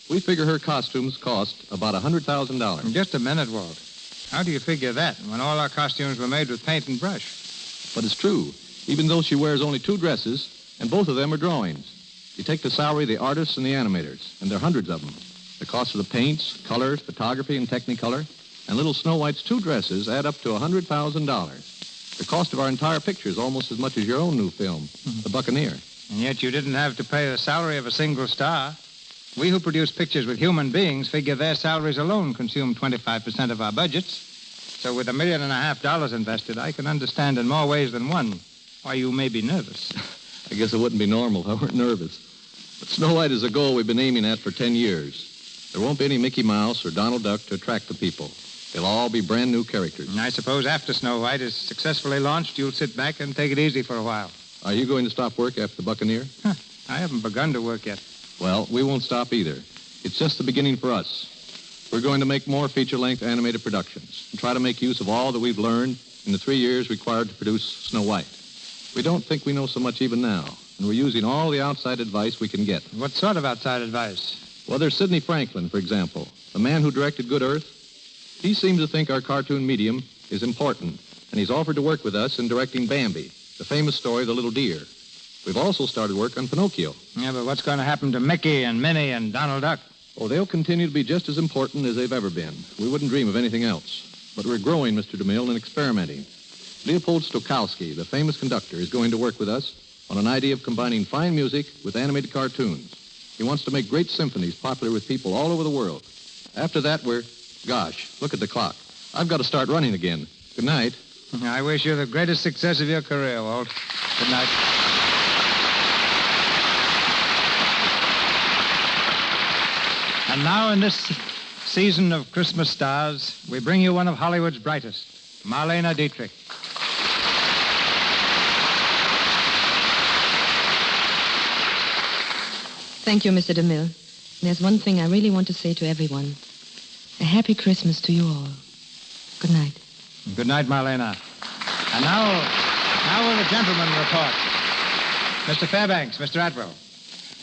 We figure her costumes cost about $100,000. Just a minute, Walt. How do you figure that when all our costumes were made with paint and brush? But it's true, even though she wears only 2 dresses, and both of them are drawings. You take the salary of the artists and the animators, and there are hundreds of them. The cost of the paints, colors, photography, and Technicolor, and little Snow White's 2 dresses add up to $100,000. The cost of our entire picture is almost as much as your own new film, The Buccaneer. And yet you didn't have to pay the salary of a single star. We who produce pictures with human beings figure their salaries alone consume 25% of our budgets. So with $1.5 million invested, I can understand in more ways than one why you may be nervous. I guess it wouldn't be normal if I weren't nervous. But Snow White is a goal we've been aiming at for 10 years. There won't be any Mickey Mouse or Donald Duck to attract the people. They'll all be brand new characters. And I suppose after Snow White is successfully launched, you'll sit back and take it easy for a while. Are you going to stop work after The Buccaneer? I haven't begun to work yet. Well, we won't stop either. It's just the beginning for us. We're going to make more feature-length animated productions and try to make use of all that we've learned in the 3 years required to produce Snow White. We don't think we know so much even now, and we're using all the outside advice we can get. What sort of outside advice? Well, there's Sidney Franklin, for example, the man who directed Good Earth. He seems to think our cartoon medium is important, and he's offered to work with us in directing Bambi, the famous story, The Little Deer. We've also started work on Pinocchio. Yeah, but what's going to happen to Mickey and Minnie and Donald Duck? Oh, they'll continue to be just as important as they've ever been. We wouldn't dream of anything else. But we're growing, Mr. DeMille, and experimenting. Leopold Stokowski, the famous conductor, is going to work with us on an idea of combining fine music with animated cartoons. He wants to make great symphonies popular with people all over the world. After that, Gosh, look at the clock. I've got to start running again. Good night. I wish you the greatest success of your career, Walt. Good night. And now, in this season of Christmas stars, we bring you one of Hollywood's brightest, Marlene Dietrich. Thank you, Mr. DeMille. There's one thing I really want to say to everyone. A happy Christmas to you all. Good night. Good night, Marlene. And now will the gentlemen report. Mr. Fairbanks, Mr. Atwell.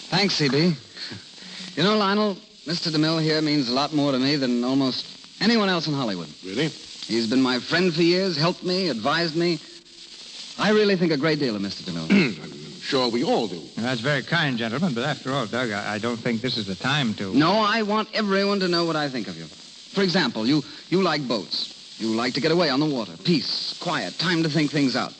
Thanks, C.B. You know, Lionel, Mr. DeMille here means a lot more to me than almost anyone else in Hollywood. Really? He's been my friend for years, helped me, advised me. I really think a great deal of Mr. DeMille. I'm sure we all do. That's very kind, gentlemen, but after all, Doug, I don't think this is the time to... No, I want everyone to know what I think of you. For example, you like boats. You like to get away on the water. Peace, quiet, time to think things out.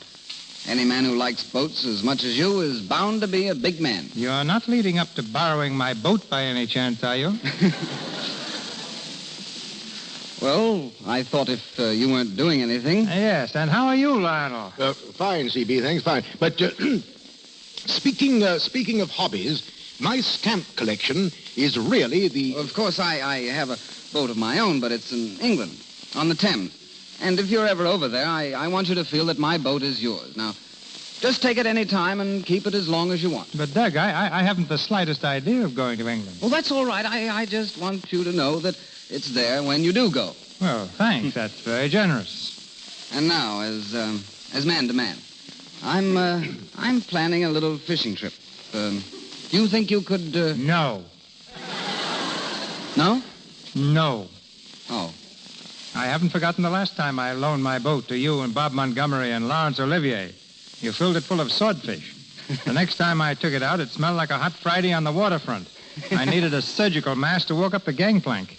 Any man who likes boats as much as you is bound to be a big man. You're not leading up to borrowing my boat by any chance, are you? Well, I thought if you weren't doing anything... Yes, and how are you, Lionel? Fine, CB, thanks, fine. But speaking of hobbies, my stamp collection is really the... Of course, I have a boat of my own, but it's in England, on the Thames. And if you're ever over there, I want you to feel that my boat is yours. Now, just take it any time and keep it as long as you want. But, Doug, I haven't the slightest idea of going to England. Well, that's all right. I just want you to know that it's there when you do go. Well, thanks. That's very generous. And now, as man to man, I'm planning a little fishing trip. Do you think you could... No. No? No. Oh. I haven't forgotten the last time I loaned my boat to you and Bob Montgomery and Laurence Olivier. You filled it full of swordfish. The next time I took it out, it smelled like a hot Friday on the waterfront. I needed a surgical mask to work up the gangplank.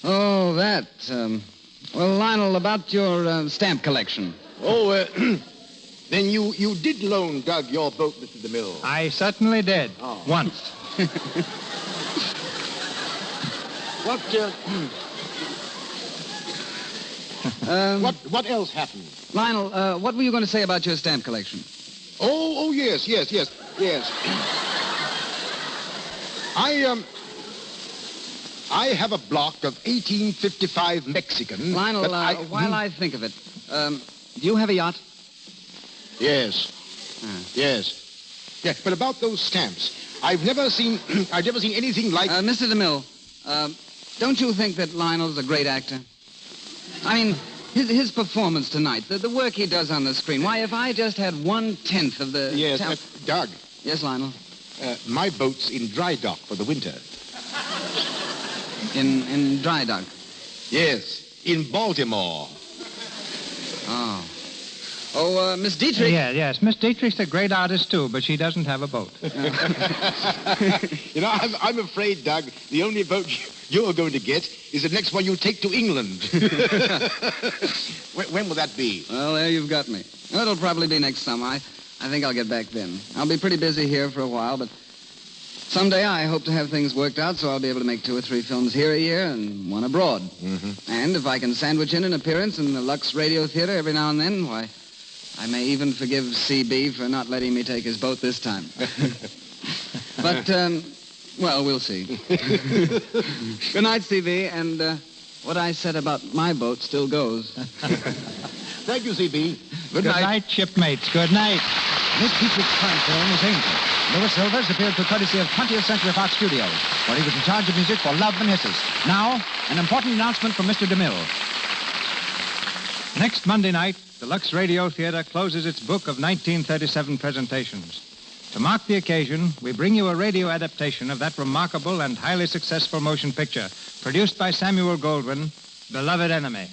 Oh, that. Well, Lionel, about your stamp collection. Oh, then you did loan Doug your boat, Mr. DeMille. I certainly did. Oh. Once. What else happened? Lionel, what were you going to say about your stamp collection? Oh, yes. I have a block of 1855 Mexican. Lionel, while I think of it, do you have a yacht? Yes. Yes. Yeah, but about those stamps, I've never seen anything like... Mr. DeMille, don't you think that Lionel's a great actor? I mean, his performance tonight, the work he does on the screen. Why, if I just had 1/10 of the... Yes, Doug. Yes, Lionel? My boat's in dry dock for the winter. In dry dock? Yes, in Baltimore. Oh. Oh, Miss Dietrich. Yes. Miss Dietrich's a great artist, too, but she doesn't have a boat. You know, I'm afraid, Doug, the only boat you're going to get is the next one you'll take to England. When will that be? Well, there you've got me. It'll probably be next summer. I think I'll get back then. I'll be pretty busy here for a while, but someday I hope to have things worked out so I'll be able to make 2 or 3 films here a year and 1 abroad. Mm-hmm. And if I can sandwich in an appearance in the Lux Radio Theatre every now and then, why, I may even forgive CB for not letting me take his boat this time. But, well, we'll see. Good night, CB, and what I said about my boat still goes. Thank you, CB. Good night, shipmates. Good night. Miss Dietrich's current film is Angel. Louis Silvers appeared through courtesy of 20th Century Fox Studios, where he was in charge of music for Love and Hisses. Now, an important announcement from Mr. DeMille. Next Monday night, the Lux Radio Theatre closes its book of 1937 presentations. To mark the occasion, we bring you a radio adaptation of that remarkable and highly successful motion picture produced by Samuel Goldwyn, Beloved Enemy.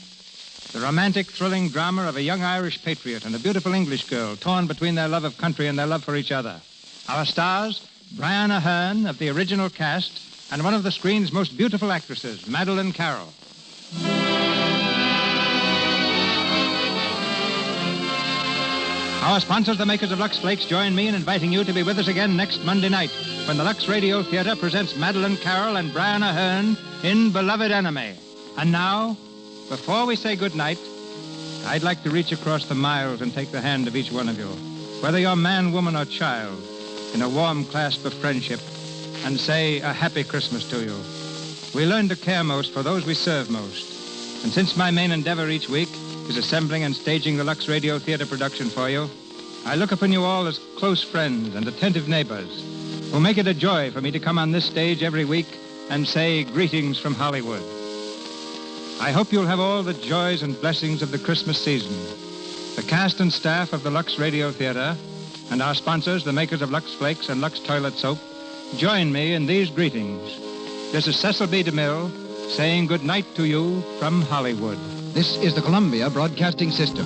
The romantic, thrilling drama of a young Irish patriot and a beautiful English girl torn between their love of country and their love for each other. Our stars, Brian Aherne of the original cast and one of the screen's most beautiful actresses, Madeleine Carroll. Our sponsors, the makers of Lux Flakes, join me in inviting you to be with us again next Monday night when the Lux Radio Theatre presents Madeleine Carroll and Brian Aherne in Beloved Enemy. And now, before we say good night, I'd like to reach across the miles and take the hand of each one of you, whether you're man, woman, or child, in a warm clasp of friendship, and say a happy Christmas to you. We learn to care most for those we serve most. And since my main endeavor each week is assembling and staging the Lux Radio Theatre production for you, I look upon you all as close friends and attentive neighbors who make it a joy for me to come on this stage every week and say greetings from Hollywood. I hope you'll have all the joys and blessings of the Christmas season. The cast and staff of the Lux Radio Theatre and our sponsors, the makers of Lux Flakes and Lux Toilet Soap, join me in these greetings. This is Cecil B. DeMille saying good night to you from Hollywood. This is the Columbia Broadcasting System.